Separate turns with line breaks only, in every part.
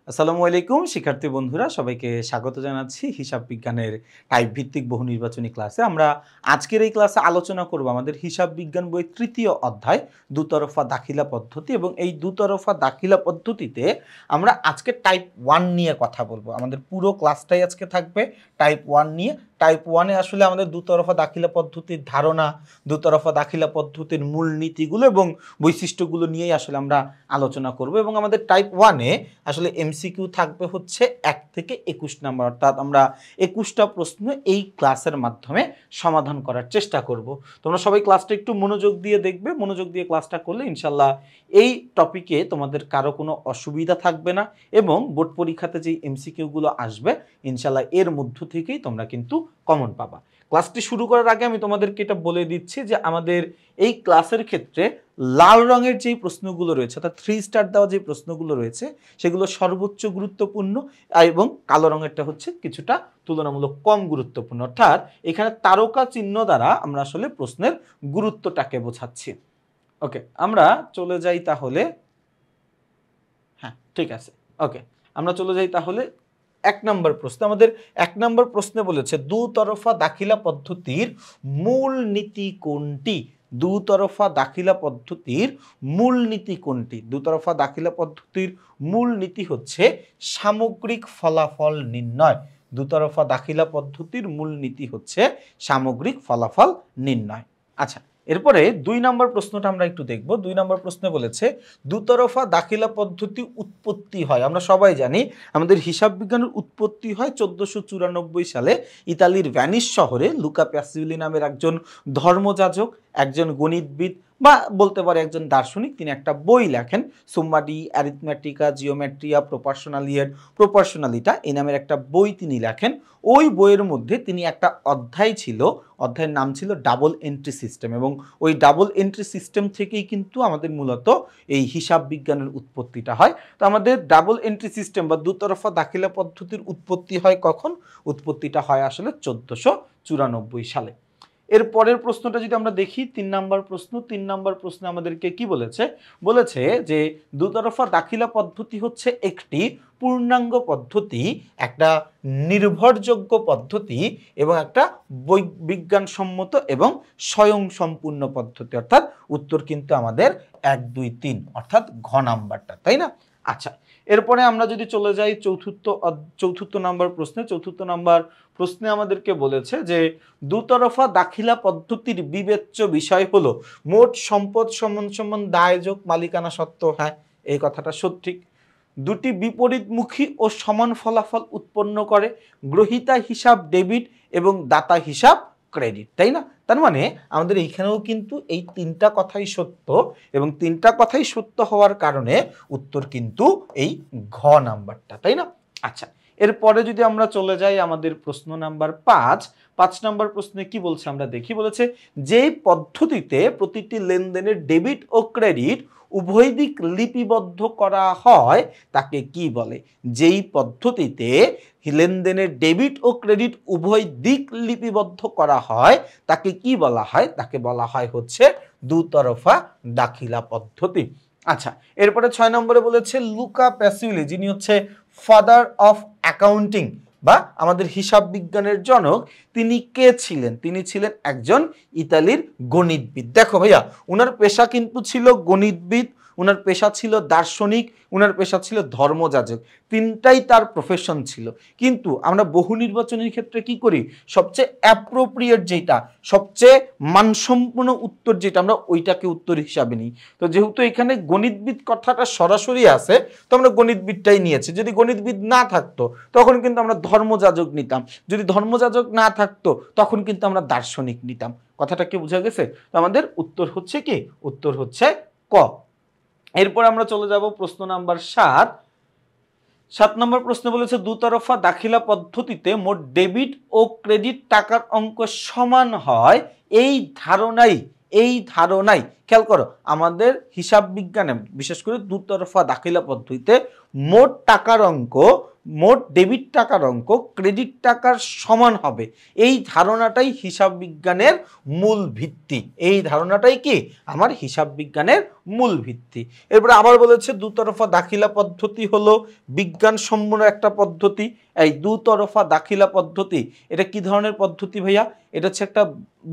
আসসালামু আলাইকুম শিক্ষার্থী বন্ধুরা, সবাইকে স্বাগত জানাচ্ছি হিসাব বিজ্ঞানের টাইপ ভিত্তিক বহু নির্বাচনী ক্লাসে। আমরা আজকের এই ক্লাসে আলোচনা করব আমাদের হিসাব বিজ্ঞান বই তৃতীয় অধ্যায় দুতরফা দাখিলা পদ্ধতি, এবং এই দুতরফা দাখিলা পদ্ধতিতে আমরা আজকে টাইপ 1 নিয়ে কথা বলবো। আমাদের পুরো ক্লাসটাই আজকে থাকবে টাইপ 1 নিয়ে। টাইপ 1-এ আসলে আমাদের দুতরফা দাখিলা পদ্ধতির ধারণা, দুতরফা দাখিলা পদ্ধতির মূলনীতিগুলো এবং বৈশিষ্ট্যগুলো নিয়েই আসলে আমরা আলোচনা করব। এবং আমাদের টাইপ 1-এ আসলে এমসিকিউ থাকবে হচ্ছে 1 থেকে 21 নাম্বার, অর্থাৎ আমরা 21টা প্রশ্ন এই ক্লাসের মাধ্যমে সমাধান করার চেষ্টা করব। তোমরা সবাই ক্লাসটা একটু মনোযোগ দিয়ে দেখবে। মনোযোগ দিয়ে ক্লাসটা করলে ইনশাল্লাহ এই টপিকে তোমাদের কারো কোনো অসুবিধা থাকবে না, এবং বোর্ড পরীক্ষাতে যে এমসিকিউগুলো আসবে ইনশাল্লাহ এর মধ্য থেকেই তোমরা কিন্তু কমন পাবা। ক্লাসটি শুরু করার আগে আমি তোমাদেরকে এটা বলে দিচ্ছি যে আমাদের এই ক্লাসের ক্ষেত্রে লাল রঙের যেই প্রশ্নগুলো রয়েছে, অর্থাৎ 3 স্টার দেওয়া যে প্রশ্নগুলো রয়েছে সেগুলো সর্বোচ্চ গুরুত্বপূর্ণ, এবং কালো রঙেরটা হচ্ছে কিছুটা তুলনামূলক কম গুরুত্বপূর্ণ। অর্থাৎ এখানে তারকা চিহ্ন দ্বারা আমরা আসলে প্রশ্নের গুরুত্বটাকে বোঝাচ্ছি। ওকে, আমরা চলে যাই তাহলে। হ্যাঁ, ঠিক আছে। ওকে, আমরা চলে যাই তাহলে 1 নম্বর প্রশ্ন। আমাদের 1 নম্বর প্রশ্নে বলেছে দুতরফা দাখিলা পদ্ধতির মূল নীতি কোনটি? দুতরফা দাখিলা পদ্ধতির মূল নীতি কোনটি? দুতরফা দাখিলা পদ্ধতির মূল নীতি হচ্ছে সামগ্রিক ফলাফল নির্ণয়। দুতরফা দাখিলা পদ্ধতির মূল নীতি হচ্ছে সামগ্রিক ফলাফল নির্ণয়। আচ্ছা, এরপরে 2 নম্বর প্রশ্নটা আমরা একটু দেখব। 2 নম্বর প্রশ্নে বলেছে দুতরফা দাখিলা পদ্ধতি উৎপত্তি হয়, আমরা সবাই জানি আমাদের হিসাব বিজ্ঞানের উৎপত্তি হয় 1494 সালে ইতালির ভ্যানিস শহরে লুকা প্যাসিওলি নামের একজন ধর্মযাজক, একজন গণিতবিদ বা বলতে পারে একজন দার্শনিক। তিনি একটা বই লেখেন, সুম্মা ডি অ্যারিথমেটিকা জিওমেট্রিয়া প্রপোর্শনালিটা এই নামের একটা বই তিনি লেখেন। ওই বইয়ের মধ্যে তিনি একটা অধ্যায় ছিল, অধ্যায়ের নাম ছিল ডাবল এন্ট্রি সিস্টেম, এবং ওই ডাবল এন্ট্রি সিস্টেম থেকেই কিন্তু আমাদের মূলত এই হিসাব বিজ্ঞানের উৎপত্তিটা হয়। তো আমাদের ডাবল এন্ট্রি সিস্টেম বা দুতরফা দাখিলা পদ্ধতির উৎপত্তি হয় কখন? উৎপত্তিটা হয় আসলে 1494 সালে। এর পরের প্রশ্নটা যদি আমরা দেখি, 3 নম্বর প্রশ্ন। 3 নম্বর প্রশ্নে আমাদেরকে কি বলেছে? বলেছে যে দুতরফা দাখিলা পদ্ধতি হচ্ছে একটি পূর্ণাঙ্গ পদ্ধতি, একটা নির্ভরযোগ্য পদ্ধতি এবং একটা বিজ্ঞানসম্মত এবং স্বয়ংসম্পূর্ণ পদ্ধতি। অর্থাৎ উত্তর কিন্তু আমাদের 1, 2, 3 অর্থাৎ ঘ নাম্বারটা, তাই না? আচ্ছা, এরপরে আমরা যদি চলে যাই চতুর্থ নাম্বার প্রশ্নে। চতুর্থ নাম্বার প্রশ্নে আমাদেরকে বলেছে যে দুতরফা দাখিলা পদ্ধতির বিবেচ্য বিষয় হলো মোট সম্পদ সমান দায়যোগ মালিকানা সত্ত্ব। হ্যাঁ, এই কথাটা সঠিক। দুটি বিপরীতমুখী ও সমান ফলাফল উৎপন্ন করে, গ্রহীতা হিসাব ডেবিট এবং দাতা হিসাব ক্রেডিট, তাই না? তার মানে আমাদের এইখানেও কিন্তু এই 3টা কথাই সত্য, এবং 3টা কথাই সত্য হওয়ার কারণে উত্তর কিন্তু এই ঘ নাম্বারটা, তাই না? আচ্ছা, এরপরে যদি আমরা চলে যাই আমাদের প্রশ্ন নাম্বার 5 নম্বর প্রশ্নে কি বলছে আমরা দেখি। বলেছে যে পদ্ধতিতে প্রতিটি লেনদেনের ডেবিট ও ক্রেডিট উভয় দিক লিপিবদ্ধ করা হয় তাকে কি বলে? যেই পদ্ধতিতে লেনদেনের ডেবিট ও ক্রেডিট উভয় দিক লিপিবদ্ধ করা হয় তাকে কি বলা হয়? তাকে বলা হয় হচ্ছে দুতরফা দাখিলা পদ্ধতি। আচ্ছা, এরপরে 6 নম্বরে বলেছে লুকা প্যাসিওলি, যিনি হচ্ছে ফাদার অফ অ্যাকাউন্টিং বা আমাদের হিসাব বিজ্ঞানের জনক, তিনি কে ছিলেন? তিনি ছিলেন একজন ইতালির গণিতবিদ। দেখো ভাইয়া, উনার পেশা কিন্তু ছিল গণিতবিদ, উনার পেশা ছিল দার্শনিক, উনার পেশা ছিল ধর্মযাজক, 3টাই তার প্রফেশন ছিল। কিন্তু আমরা বহু নির্বাচনের ক্ষেত্রে কি করি? সবচেয়ে অ্যাপ্রোপ্রিয়েট যেটা, সবচেয়ে মানসম্পন্ন উত্তর যেটা, আমরা ওইটাকে উত্তর হিসাবে নিই। তো যেহেতু এখানে গণিতবিদ কথাটা সরাসরি আছে, তো আমরা গণিতবিদটাই নিয়েছি। যদি গণিতবিদ না থাকতো তখন কিন্তু আমরা ধর্মযাজক নিতাম, যদি ধর্মযাজক না থাকতো তখন কিন্তু আমরা দার্শনিক নিতাম। কথাটা কি বোঝা গেছে? তো আমাদের উত্তর হচ্ছে কি? উত্তর হচ্ছে ক। এরপর আমরা চলে যাব প্রশ্ন নাম্বার 7 নম্বর প্রশ্ন বলেছে দুতরফা দাখিলা পদ্ধতিতে মোট ডেবিট ও ক্রেডিট টাকার অঙ্ক সমান হয়, এই ধারণাই খেয়াল করো, আমাদের হিসাব বিজ্ঞানে বিশেষ করে দুতরফা দাখিলা পদ্ধতিতে মোট টাকার অঙ্ক, মোট ডেবিট টাকার অঙ্ক ক্রেডিট টাকার সমান হবে, এই ধারণাটাই হিসাব বিজ্ঞানের মূল ভিত্তি। এই ধারণাটাই কি আমার হিসাব বিজ্ঞানের মূল ভিত্তি। এরপরে আবার বলেছে দুতরফা দাখিলা পদ্ধতি হলো বিজ্ঞানসম্মত একটা পদ্ধতি। এই দুতরফা দাখিলা পদ্ধতি এটা কি ধরনের পদ্ধতি ভাইয়া? এটা হচ্ছে একটা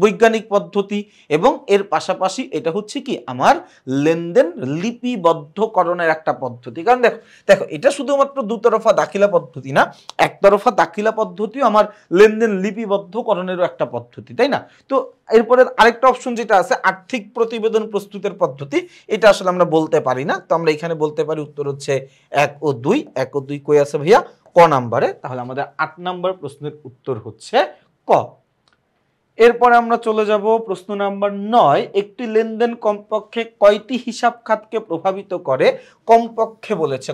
বৈজ্ঞানিক পদ্ধতি এবং এর পাশাপাশি এটা হচ্ছে কি আমার লেনদেন লিপিবদ্ধকরণের একটা পদ্ধতি। কারণ দেখো দেখো এটা শুধুমাত্র দুতরফা দাখিলা পদ্ধতি না, একতরফা দাখিলা পদ্ধতিও আমার লেনদেন লিপিবদ্ধকরণেরও একটা পদ্ধতি, তাই না? তো এরপরে আরেকটা অপশন যেটা আছে আর্থিক প্রতিবেদন প্রস্তুতের পদ্ধতি, এটা আসলে আমরা বলতে পারি না, তো আমরা এখানে বলতে পারি উত্তর হচ্ছে 1 ও 2। 1 ও 2 কই আছে ভাইয়া? ক নাম্বারে। তাহলে আমাদের 8 নাম্বার প্রশ্নের উত্তর হচ্ছে ক। এরপরে আমরা চলে যাব প্রশ্ন নাম্বার 9। একটি লেনদেন কমপক্ষে কয়টি হিসাব খাতকে প্রভাবিত করে? কমপক্ষে বলেছে।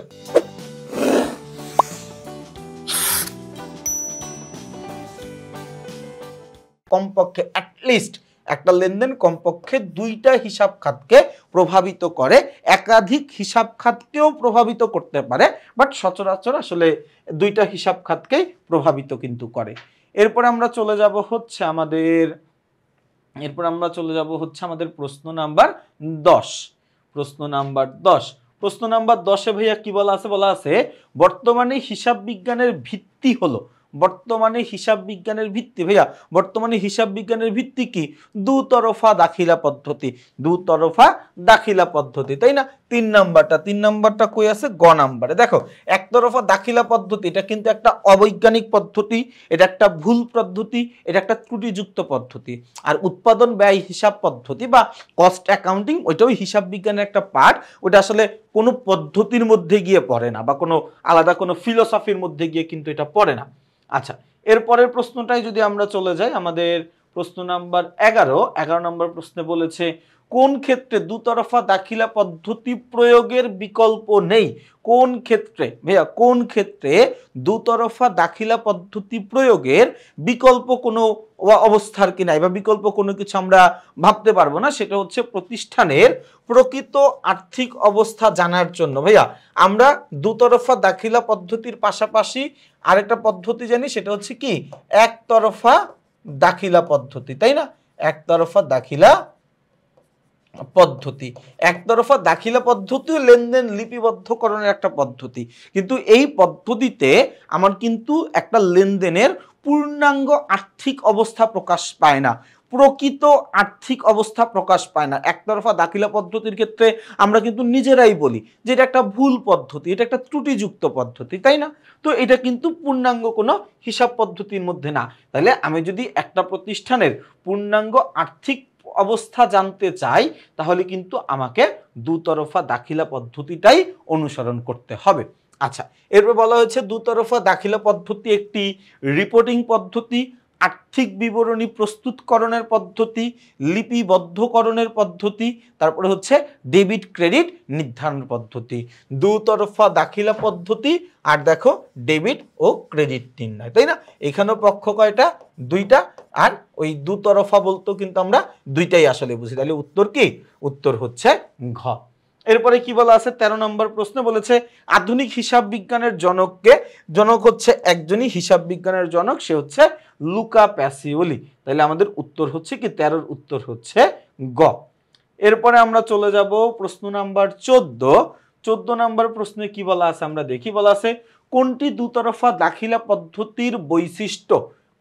কমপক্ষে অ্যাটলিস্ট একটা লেনদেন কমপক্ষে 2টা হিসাব খাতকে প্রভাবিত করে, একাধিক হিসাব খাতকেও প্রভাবিত করতে পারে, বাট সচরাচর আসলে 2টা হিসাব খাতকেই প্রভাবিত কিন্তু করে। এরপর আমরা চলে যাব হচ্ছে আমাদের প্রশ্ন নাম্বার 10। প্রশ্ন নাম্বার 10। প্রশ্ন নাম্বার 10-এ ভাইয়া কি বলা আছে? বলা আছে বর্তমানে হিসাব বিজ্ঞানের ভিত্তি হলো, বর্তমানে হিসাব বিজ্ঞানের ভিত্তি ভাইয়া, বর্তমানে হিসাব বিজ্ঞানের ভিত্তি কি? দুতরফা দাখিলা পদ্ধতি, দুতরফা দাখিলা পদ্ধতি, তাই না? 3 নাম্বারটা কই আছে? গ নাম্বারে। দেখো একতরফা দাখিলা পদ্ধতি এটা কিন্তু একটা অবৈজ্ঞানিক পদ্ধতি, এটা একটা ভুল পদ্ধতি, এটা একটা ত্রুটিযুক্ত পদ্ধতি। আর উৎপাদন ব্যয় হিসাব পদ্ধতি বা কস্ট অ্যাকাউন্টিং ওইটাও হিসাব বিজ্ঞানের একটা পার্ট, ওটা আসলে কোনো পদ্ধতির মধ্যে গিয়ে পড়ে না বা কোনো আলাদা কোনো ফিলোসফির মধ্যে গিয়ে কিন্তু এটা পড়ে না। আচ্ছা, এরপরের প্রশ্নটাই যদি আমরা চলে যাই, আমাদের প্রশ্ন নাম্বার 11 নম্বর প্রশ্নে বলেছে কোন ক্ষেত্রে দুতরফা দাখিলা পদ্ধতি প্রয়োগের বিকল্প নেই? কোন ক্ষেত্রে ভাইয়া, কোন ক্ষেত্রে দুতরফা দাখিলা পদ্ধতি প্রয়োগের বিকল্প কোনো অবস্থার কি নাই বা বিকল্প কোনো কিছু আমরা ভাবতে পারবো না? সেটা হচ্ছে প্রতিষ্ঠানের প্রকৃত আর্থিক অবস্থা জানার জন্য। ভাইয়া আমরা দুতরফা দাখিলা পদ্ধতির পাশাপাশি আরেকটা পদ্ধতি জানি, সেটা হচ্ছে কি একতরফা দাখিলা পদ্ধতি, তাই না? একতরফা দাখিলা পদ্ধতি, একতরফা দাখিলা পদ্ধতি লেনদেন লিপিবদ্ধকরণের একটা পদ্ধতি, কিন্তু এই পদ্ধতিতে আমার কিন্তু একটা লেনদেনের পূর্ণাঙ্গ আর্থিক অবস্থা প্রকাশ পায় না, প্রকৃত আর্থিক অবস্থা প্রকাশ পায় না। একতরফা দাখিলা পদ্ধতির ক্ষেত্রে আমরা কিন্তু নিজেরাই বলি যে এটা একটা ভুল পদ্ধতি, এটা একটা ত্রুটিযুক্ত পদ্ধতি, তাই না? তো এটা কিন্তু পূর্ণাঙ্গ কোনো হিসাব পদ্ধতির মধ্যে না। তাহলে আমি যদি একটা প্রতিষ্ঠানের পূর্ণাঙ্গ আর্থিক অবস্থা জানতে চাই তাহলে কিন্তু আমাকে দুতরফা দাখিলা পদ্ধতিটাই অনুসরণ করতে হবে। আচ্ছা, এরপর বলা হয়েছে দুতরফা দাখিলা পদ্ধতি একটি রিপোর্টিং পদ্ধতি, আর্থিক বিবরণী প্রস্তুতকরণের পদ্ধতি, লিপিবদ্ধকরণের পদ্ধতি, তারপরে হচ্ছে ডেবিট ক্রেডিট নির্ধারণ পদ্ধতি। দুতরফা দাখিলা পদ্ধতি আর দেখো ডেবিট ও ক্রেডিট নির্ণয়, তাই না? এখানেও পক্ষ কয়টা? 2টা। আর ওই দুতরফা বলতেও কিন্তু আমরা 2টাই আসলে বুঝি। তাহলে উত্তর কি? উত্তর হচ্ছে ঘ। এরপরে কি বলা আছে? 13 নম্বর প্রশ্নে বলেছে আধুনিক হিসাব বিজ্ঞানের জনককে? জনক হচ্ছে একজনই হিসাব বিজ্ঞানের জনক, সে হচ্ছে লুকা প্যাসিওলি। তাহলে আমাদের উত্তর হচ্ছে কি? 13-র উত্তর হচ্ছে গ। এরপরে আমরা চলে যাব প্রশ্ন নাম্বার 14। 14 নম্বর প্রশ্নে কি বলা আছে আমরা দেখি। বলা আছে কোনটি দুতরফা দাখিলা পদ্ধতির বৈশিষ্ট্য?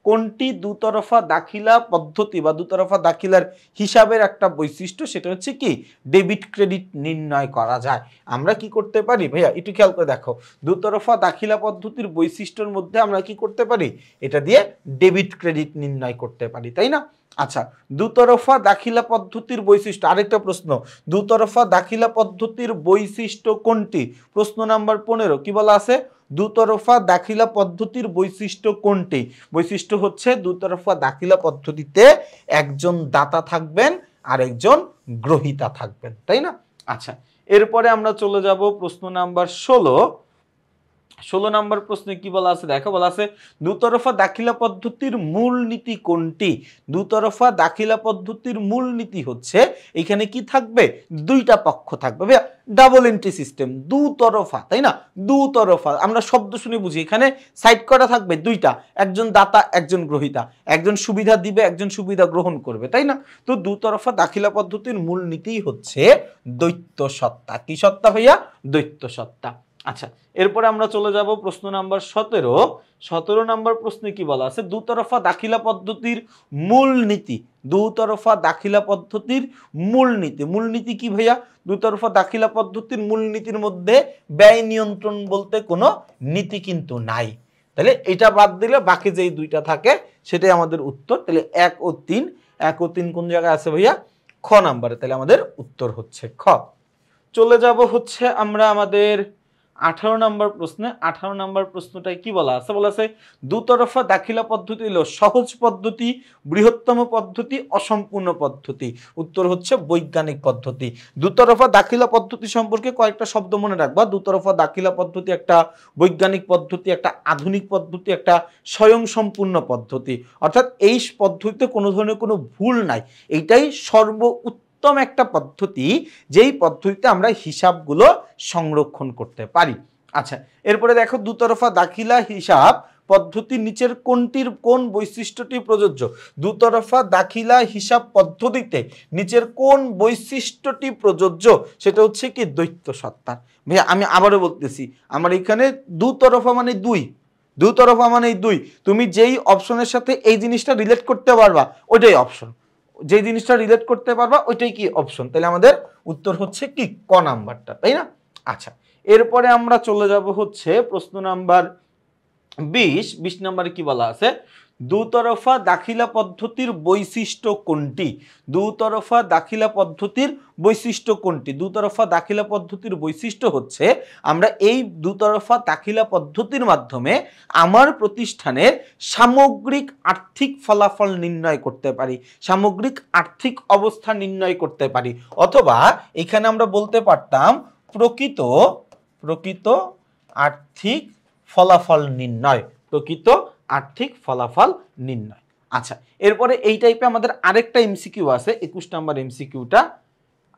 কোনটি দুতরফা দাখিলা পদ্ধতি বা দুতরফা দাখিলার হিসাবের একটা বৈশিষ্ট্য? সেটা হচ্ছে কি ডেবিট ক্রেডিট নির্ণয় করা যায়। আমরা কি করতে পারি ভাইয়া, একটু খেয়াল করে দেখো, দুতরফা দাখিলা পদ্ধতির বৈশিষ্ট্যের মধ্যে আমরা কি করতে পারি? এটা দিয়ে ডেবিট ক্রেডিট নির্ণয় করতে পারি, তাই না? আচ্ছা, দুতরফা দাখিলা পদ্ধতির বৈশিষ্ট্য, আরেকটা প্রশ্ন, দুতরফা দাখিলা পদ্ধতির বৈশিষ্ট্য কোনটি? প্রশ্ন নাম্বার 15 কি বলা আছে? দুতরফা দাখিলা পদ্ধতির বৈশিষ্ট্য কোনটি? বৈশিষ্ট্য হচ্ছে দুতরফা দাখিলা পদ্ধতিতে একজন দাতা থাকবেন আর একজন গ্রহীতা থাকবেন, তাই না? আচ্ছা, এরপরে আমরা চলে যাব প্রশ্ন নাম্বার 16। 16 নম্বর প্রশ্নে কি বলা আছে দেখো, বলা আছে দুতরফা দাখিলা পদ্ধতির মূল নীতি কোনটি? দুতরফা দাখিলা পদ্ধতির মূল নীতি হচ্ছে এখানে কি থাকবে, দুইটা পক্ষ থাকবে। ভাইয়া ডাবল এন্ট্রি সিস্টেম, দুতরফা, তাই না? দুতরফা আমরা শব্দ শুনে বুঝি, এখানে সাইড করা থাকবে দুইটা, একজন দাতা একজন গ্রহীতা, একজন সুবিধা দিবে একজন সুবিধা গ্রহণ করবে, তাই না? তো দুতরফা দাখিলা পদ্ধতির মূল নীতি হচ্ছে দ্বৈত সত্তা। কি সত্তা ভাইয়া? দ্বৈত সত্তা। আচ্ছা, এরপরে আমরা চলে যাব প্রশ্ন নাম্বার 17। 17 নম্বর প্রশ্নে কি বলা আছে, দুতরফা দাখিলা পদ্ধতির মূল নীতি। দুতরফা দাখিলা পদ্ধতির মূল নীতি। মূল নীতি কি ভাইয়া? দুতরফা দাখিলা পদ্ধতির মূল নীতির মধ্যে ব্যয় নিয়ন্ত্রণ বলতে কোনো নীতি কিন্তু নাই। তাহলে এটা বাদ দিলে বাকি যেই দুইটা থাকে সেটাই আমাদের উত্তর। তাহলে 1 ও 3, 1 ও 3 কোন জায়গায় আছে ভাইয়া? খ নাম্বারে। তাহলে আমাদের উত্তর হচ্ছে খ। চলে যাব হচ্ছে আমরা আমাদের 18 নম্বর প্রশ্নে। 18 নম্বর প্রশ্নটায় কি বলা আছে, বলা আছে দুতরফা দাখিলা পদ্ধতি হলো সহজ পদ্ধতি, বৃহত্তম পদ্ধতি, অসম্পূর্ণ পদ্ধতি। উত্তর হচ্ছে বৈজ্ঞানিক পদ্ধতি। দুতরফা দাখিলা পদ্ধতি সম্পর্কে কয়েকটা শব্দ মনে রাখবা। দুতরফা দাখিলা পদ্ধতি একটা বৈজ্ঞানিক পদ্ধতি, একটা আধুনিক পদ্ধতি, একটা স্বয়ংসম্পূর্ণ পদ্ধতি। অর্থাৎ এই পদ্ধতিতে কোনো ধরনের কোনো ভুল নাই। এইটাই সর্বোত্তম একটা পদ্ধতি, যেই পদ্ধতিতে আমরা হিসাবগুলো সংরক্ষণ করতে পারি। আচ্ছা, এরপরে দেখো দুতরফা দাখিলা হিসাব পদ্ধতির নিচের কোনটির কোন বৈশিষ্ট্যটি প্রযোজ্য? দুতরফা দাখিলা হিসাব পদ্ধতিতে নিচের কোন বৈশিষ্ট্যটি প্রযোজ্য? সেটা হচ্ছে কি দ্বৈত সত্তার। ভাইয়া আমি আবারও বলতেছি, আমার এখানে দুতরফা মানে দুই, দুতরফা মানে দুই। তুমি যেই অপশনের সাথে এই জিনিসটা রিলেট করতে পারবা ওইটাই অপশন, যে জিনিসটা রিলেট করতে পারবা ওইটাই কি অপশন। তাহলে আমাদের উত্তর হচ্ছে কি ক নাম্বারটা, তাই না? আচ্ছা, এরপরে আমরা চলে যাব হচ্ছে প্রশ্ন নাম্বার 20। 20 নম্বরে কি বলা আছে, দুতরফা দাখিলা পদ্ধতির বৈশিষ্ট্য কোনটি? দুতরফা দাখিলা পদ্ধতির বৈশিষ্ট্য কোনটি? দুতরফা দাখিলা পদ্ধতির বৈশিষ্ট্য হচ্ছে আমরা এই দুতরফা দাখিলা পদ্ধতির মাধ্যমে আমার প্রতিষ্ঠানের সামগ্রিক আর্থিক ফলাফল নির্ণয় করতে পারি, সামগ্রিক আর্থিক অবস্থা নির্ণয় করতে পারি, অথবা এখানে আমরা বলতে পারতাম প্রকৃত আর্থিক ফলাফল নির্ণয়, প্রকৃত আর্থিক ফলাফল নির্ণয়। আচ্ছা, এরপরে এই টাইপে আমাদের আরেকটা এমসিকিউ আছে, 21 নম্বর এমসিকিউটা।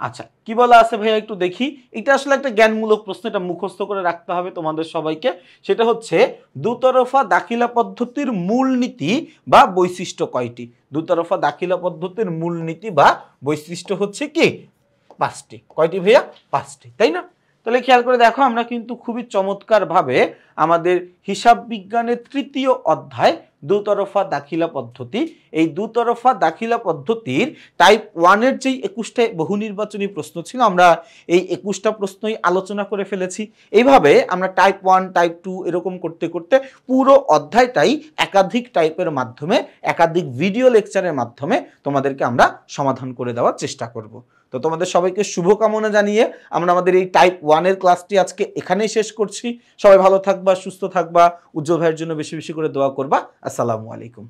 আচ্ছা, কি বলা আছে ভাইয়া একটু দেখি। এটা আসলে একটা জ্ঞানমূলক প্রশ্ন, এটা মুখস্থ করে রাখতে হবে তোমাদের সবাইকে। সেটা হচ্ছে দুতরফা দাখিলা পদ্ধতির মূলনীতি বা বৈশিষ্ট্য কয়টি? দুতরফা দাখিলা পদ্ধতির মূলনীতি বা বৈশিষ্ট্য হচ্ছে কি 5টি। কয়টি ভাইয়া? 5টি, তাই না? তাহলে খেয়াল করে দেখো, আমরা কিন্তু খুবই চমৎকারভাবে আমাদের হিসাব বিজ্ঞানের 3য় অধ্যায় দুতরফা দাখিলা পদ্ধতি, এই দুতরফা দাখিলা পদ্ধতির টাইপ 1-এর যেই 21টা বহু নির্বাচনী প্রশ্ন ছিল, আমরা এই 21টা প্রশ্নই আলোচনা করে ফেলেছি। এইভাবে আমরা টাইপ 1, টাইপ 2 এরকম করতে করতে পুরো অধ্যায়টাই একাধিক টাইপের মাধ্যমে, একাধিক ভিডিও লেকচারের মাধ্যমে তোমাদেরকে আমরা সমাধান করে দেওয়ার চেষ্টা করব। তো তোমাদের সবাইকে শুভকামনা জানিয়ে আমরা আমাদের এই টাইপ 1-এর ক্লাসটি আজকে এখানেই শেষ করছি। সবাই ভালো থাকবা, সুস্থ থাকবা, উজ্জ্বল ভাইয়ের জন্য বেশি বেশি করে দোয়া করবা। আসসালামু আলাইকুম।